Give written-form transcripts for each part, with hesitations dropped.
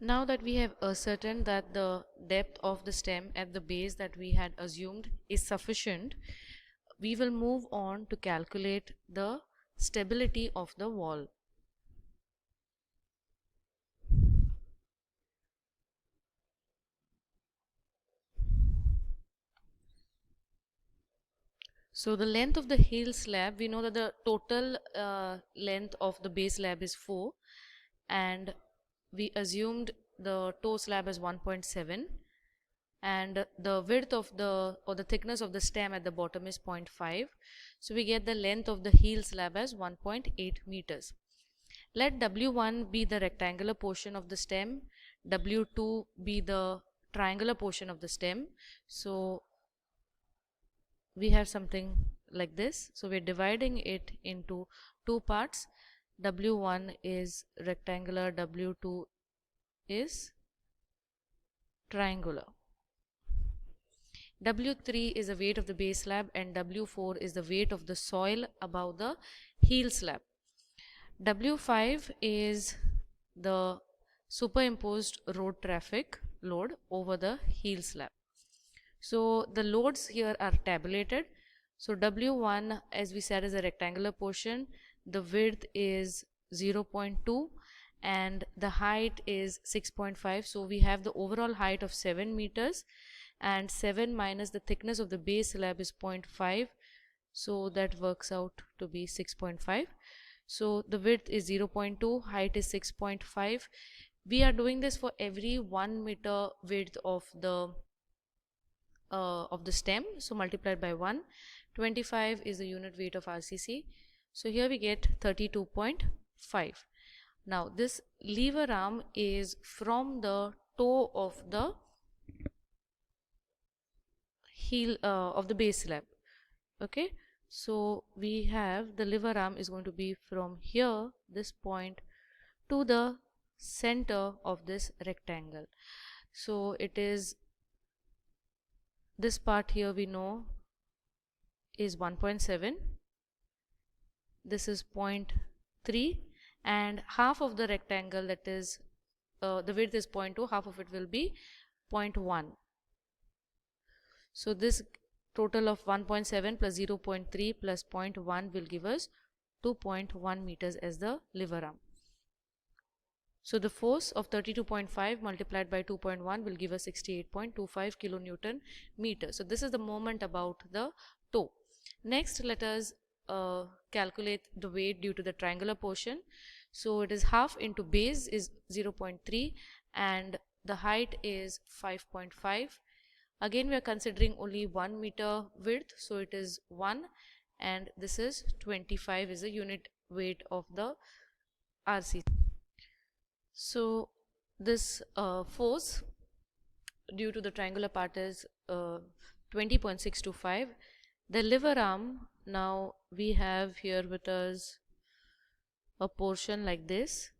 Now that we have ascertained that the depth of the stem at the base that we had assumed is sufficient, we will move on to calculate the stability of the wall. So the length of the heel slab, we know that the total length of the base slab is 4, and we assumed the toe slab as 1.7, and the width of the thickness of the stem at the bottom is 0.5. So we get the length of the heel slab as 1.8 meters. Let W1 be the rectangular portion of the stem, W2 be the triangular portion of the stem. So we have something like this. So we're dividing it into two parts. W1 is rectangular, W2 is triangular. W3 is the weight of the base slab and W4 is the weight of the soil above the heel slab. W5 is the superimposed road traffic load over the heel slab. So the loads here are tabulated. So W1, as we said, is a rectangular portion. The width is 0.2 and the height is 6.5. So we have the overall height of 7 meters, and 7 minus the thickness of the base slab is 0.5. So that works out to be 6.5. So the width is 0.2, height is 6.5. We are doing this for every 1 meter width of the stem, so multiplied by 1. 25 is the unit weight of RCC, so here we get 32.5. Now this lever arm is from the toe of the heel of the base slab. Okay, so we have the lever arm is going to be from here, this point, to the center of this rectangle. So it is this part here, we know, is 1.7, this is 0.3, and half of the rectangle, that is the width is 0.2, half of it will be 0.1. So this total of 1.7 plus 0.3 plus 0.1 will give us 2.1 meters as the lever arm. So the force of 32.5 multiplied by 2.1 will give us 68.25 kilonewton meter. So this is the moment about the toe. Next, let us calculate the weight due to the triangular portion. So it is half into base is 0.3 and the height is 5.5. Again, we are considering only 1 meter width, so it is 1, and this is 25 is the unit weight of the RCC. So this force due to the triangular part is 20.625. The lever arm, now we have here with us a portion like this.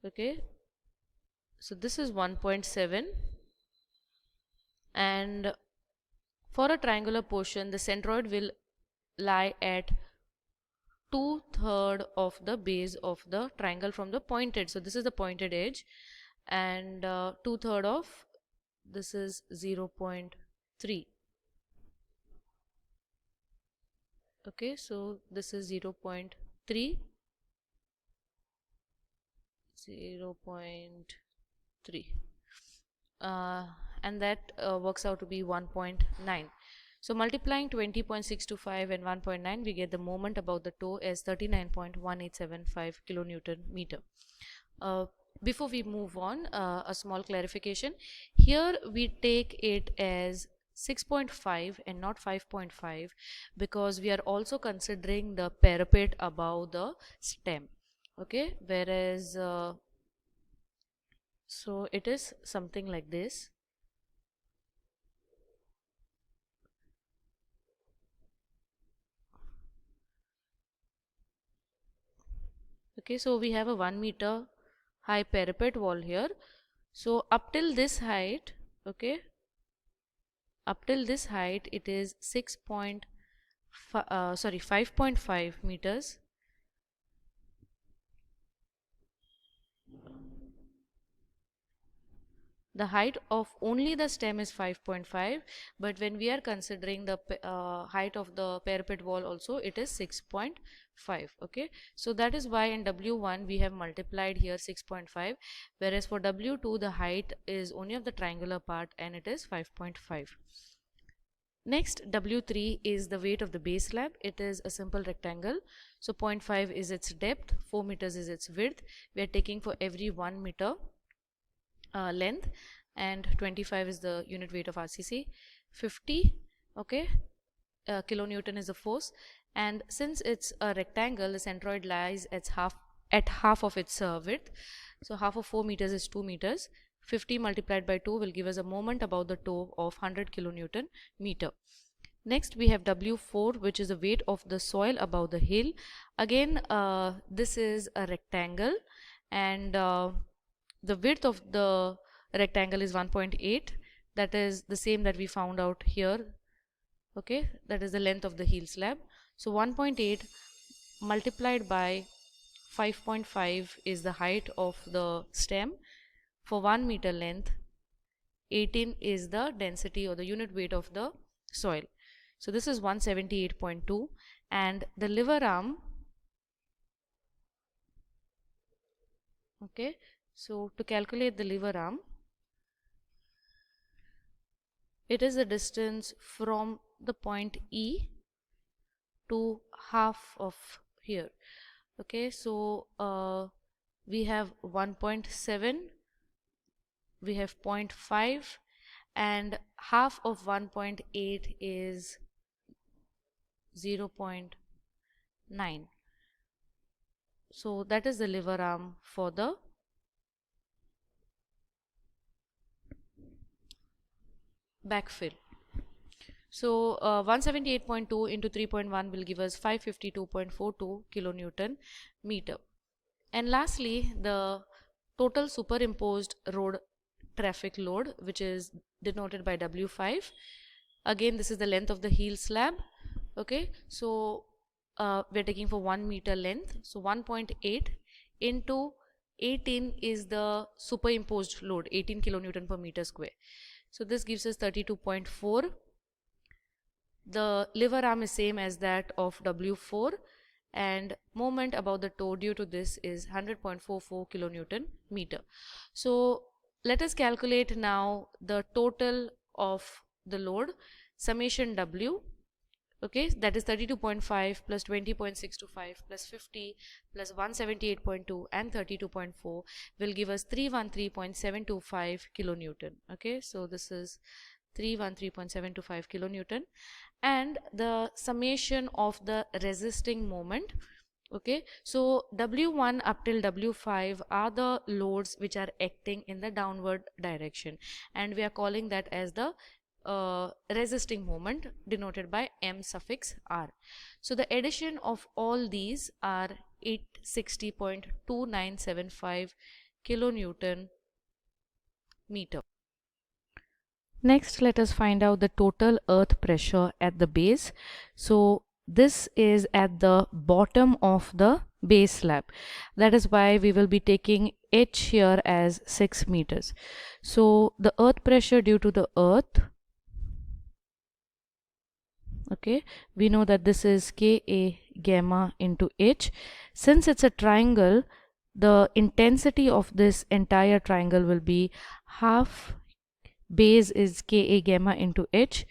Okay, so this is 1.7, and for a triangular portion the centroid will lie at 2/3 of the base of the triangle from the pointed. So this is the pointed edge, and 2/3 of this is 0.3. Okay, so this is 0.3, 0.3, and that works out to be 1.9. So multiplying 20.625 and 1.9, we get the moment about the toe as 39.1875 kilonewton meter. Before we move on, a small clarification. Here we take it as 6.5 and not 5.5 because we are also considering the parapet above the stem. Okay, whereas so it is something like this. Okay, so we have a 1 meter high parapet wall here. So up till this height, okay, up till this height it is 5.5 meters. the height of only the stem is 5.5, but when we are considering the height of the parapet wall also, it is 6.5. okay, so that is why in W1 we have multiplied here 6.5, whereas for W2 the height is only of the triangular part and it is 5.5. Next, W3 is the weight of the base slab. It is a simple rectangle. So 0.5 is its depth, 4 meters is its width. We are taking for every 1 meter length, and 25 is the unit weight of RCC. 50, okay, kilonewton is the force. And since it's a rectangle, the centroid lies at half of its width. So half of 4 meters is 2 meters. 50 multiplied by 2 will give us a moment about the toe of 100 kilonewton meter. Next we have W4, which is the weight of the soil above the hill. Again, this is a rectangle, and the width of the rectangle is 1.8. that is the same that we found out here. Okay, that is the length of the heel slab. So 1.8 multiplied by 5.5 is the height of the stem for 1 meter length. 18 is the density or the unit weight of the soil. So this is 178.2, and the lever arm, okay, so to calculate the lever arm, it is the distance from the point E to half of here. Okay, so we have 1.7, we have 0.5, and half of 1.8 is 0.9. So that is the lever arm for the backfill. So 178.2 into 3.1 will give us 552.42 kilonewton meter. And lastly, the total superimposed road traffic load, which is denoted by W5. Again, this is the length of the heel slab. Okay, so we're taking for 1 meter length. So 1.8 into 18 is the superimposed load, 18 kilonewton per meter square. So this gives us 32.4. The lever arm is same as that of W4, and moment about the toe due to this is 100.44 kilonewton meter. So let us calculate now the total of the load, summation W. Okay, that is 32.5 plus 20.625 plus 50 plus 178.2 and 32.4 will give us 313.725 kilonewton. Okay, so this is 313.725 kilonewton, and the summation of the resisting moment. Okay, so W1 up till W5 are the loads which are acting in the downward direction, and we are calling that as the resisting moment, denoted by M suffix R. So the addition of all these are 860.2975 kilonewton meter. Next, let us find out the total earth pressure at the base. So this is at the bottom of the base slab. That is why we will be taking H here as 6 meters. So the earth pressure due to the earth, okay, we know that this is Ka gamma into H. Since it's a triangle, the intensity of this entire triangle will be half base is Ka gamma into H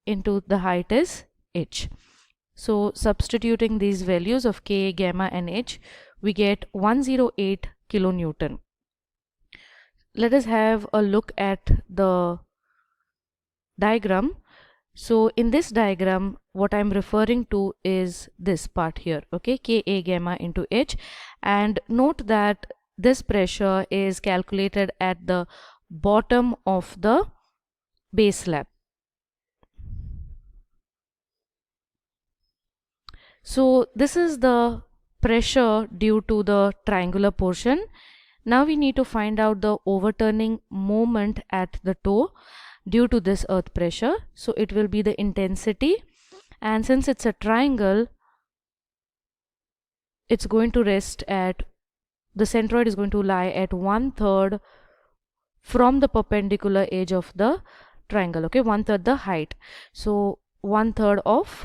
into the height is H. So substituting these values of Ka gamma and H, we get 108 kilonewton. Let us have a look at the diagram. So in this diagram, what I'm referring to is this part here, okay, Ka gamma into H, and note that this pressure is calculated at the bottom of the base slab. So this is the pressure due to the triangular portion. Now we need to find out the overturning moment at the toe due to this earth pressure. So it will be the intensity, and since it's a triangle, it's going to rest at, the centroid is going to lie at 1/3 from the perpendicular edge of the triangle. Okay, 1/3 the height. So 1/3 of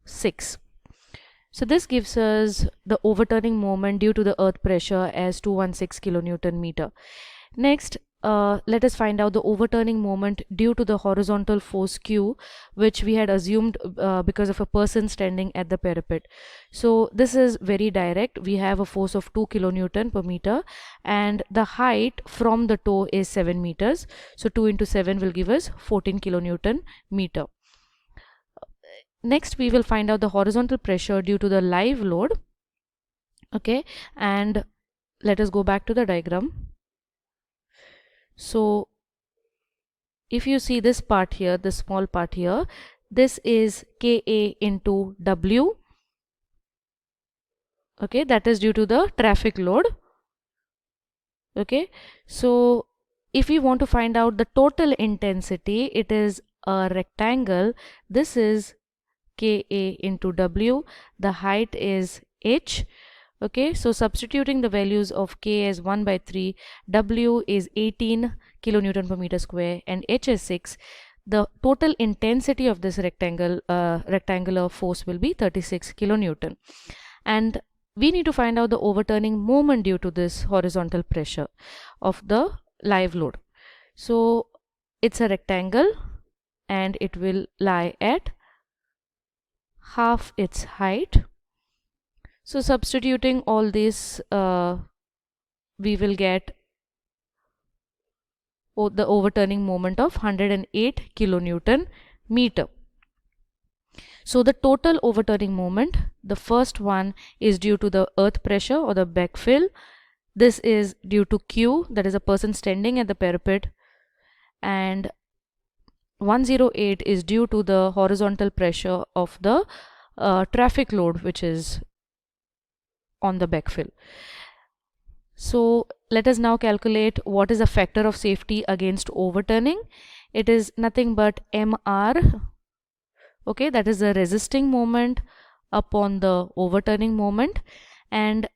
6. So this gives us the overturning moment due to the earth pressure as 216 kilonewton meter. Next, let us find out the overturning moment due to the horizontal force Q, which we had assumed because of a person standing at the parapet. So this is very direct. We have a force of 2 kilonewton per meter, and the height from the toe is 7 meters. So 2 into 7 will give us 14 kilonewton meter. Next, we will find out the horizontal pressure due to the live load. Okay, and let us go back to the diagram. So if you see this part here, this small part here, this is Ka into W. Okay, that is due to the traffic load. Okay, so if we want to find out the total intensity, it is a rectangle. This is Ka into W. The height is h. Okay, so substituting the values of K as 1/3, W is 18 kilonewton per meter square, and H is 6. The total intensity of this rectangular force will be 36 kilonewton. And we need to find out the overturning moment due to this horizontal pressure of the live load. So it's a rectangle and it will lie at half its height. So substituting all this, we will get the overturning moment of 108 kilonewton meter. So the total overturning moment, the first one is due to the earth pressure or the backfill. This is due to Q, that is a person standing at the parapet, and 108 is due to the horizontal pressure of the traffic load, which is on the backfill. So let us now calculate what is the factor of safety against overturning. It is nothing but MR. Okay, that is the resisting moment upon the overturning moment, and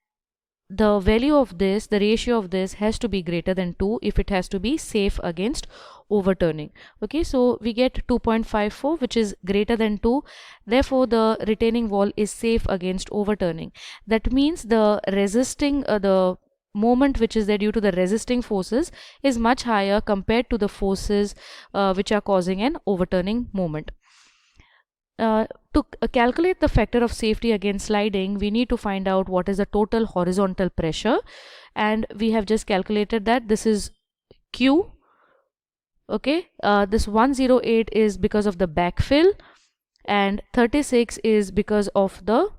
the value of this, the ratio of this has to be greater than 2 if it has to be safe against overturning. Okay, so we get 2.54, which is greater than 2. Therefore the retaining wall is safe against overturning. That means the resisting the moment which is there due to the resisting forces is much higher compared to the forces which are causing an overturning moment. To calculate the factor of safety against sliding, we need to find out what is the total horizontal pressure, and we have just calculated that this is Q. Okay, this 108 is because of the backfill and 36 is because of the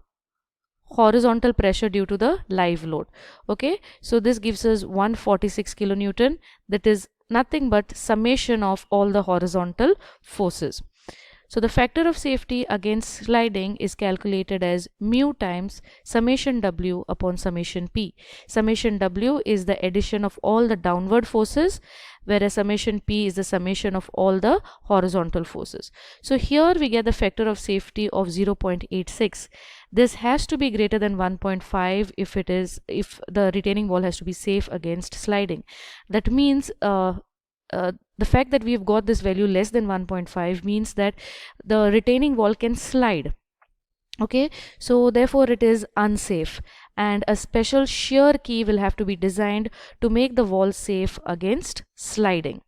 horizontal pressure due to the live load. Okay, so this gives us 146 kilonewton. That is nothing but summation of all the horizontal forces. So the factor of safety against sliding is calculated as mu times summation W upon summation P. Summation W is the addition of all the downward forces, whereas summation P is the summation of all the horizontal forces. So here we get the factor of safety of 0.86. This has to be greater than 1.5 if the retaining wall has to be safe against sliding. That means the fact that we've got this value less than 1.5 means that the retaining wall can slide. Okay, so therefore it is unsafe, and a special shear key will have to be designed to make the wall safe against sliding.